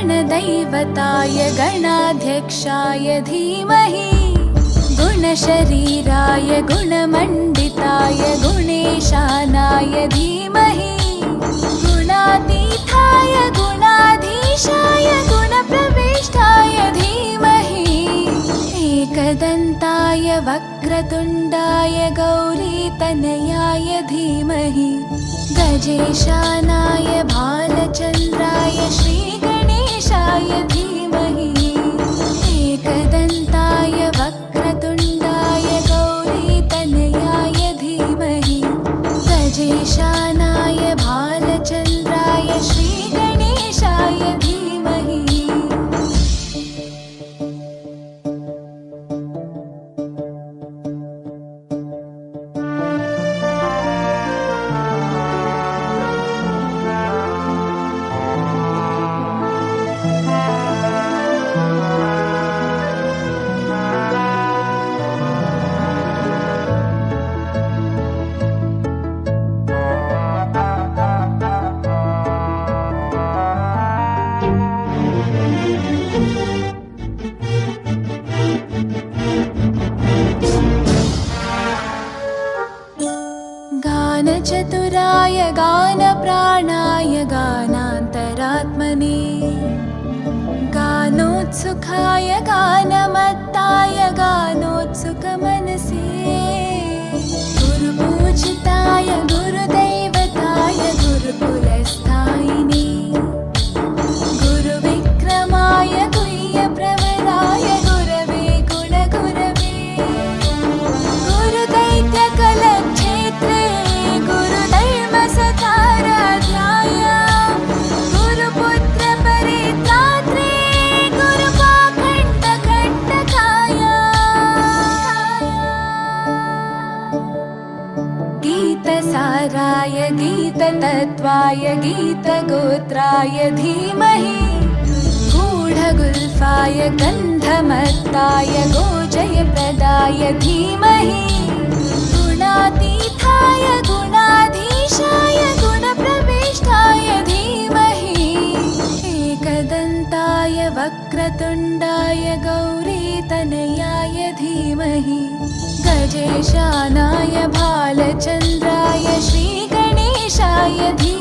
गणदैवताय गणाध्यक्षाय धीमहि गुणशरीराय गुणमण्डिताय गुणेशानाय धीमहि गुणातीताय गुणाधीशाय गुणप्रविष्टाय धीमहि एकदन्ताय वक्रतुण्डाय गौरीतनयाय धीमहि गजेशानाय भालचन्द्राय श्रीगणेशाय धीमहि एकदन्ताय वक्रतुण्डाय गौरीतनयाय धीमहि गजेशानाय भालचन्द्राय श्रीगणेशाय धीमहि। गानचतुराय गानप्राणाय गानान्तरात्मने गानोत्सुकाय गानमत्ताय गानोत्सुकमनसे गुरुपूजिताय गुरुदैवताय गुरुकुलस्थायिने गुरुविक्रमाय गुह्यप्रवराय गुरवे गुणगुरवे गुरुदैत्यकलक्षेत्रे गुरुधर्मसताराध्याय गुरुपुत्रपरित्रात्रे गुरुपाखण्डखण्डकाय गीतसाराय गीततत्त्वाय गीतगोत्राय धीमहि गूढगुल्फाय गन्धमत्ताय गोजयप्रदाय धीमहि गुणातीताय गुणाधीशाय गुणप्रविष्टाय धीमहि एकदन्ताय वक्रतुण्डाय गौरीतनयाय धीमहि गजेशानाय भालचन्द्राय श्रीगणेशाय धीमहि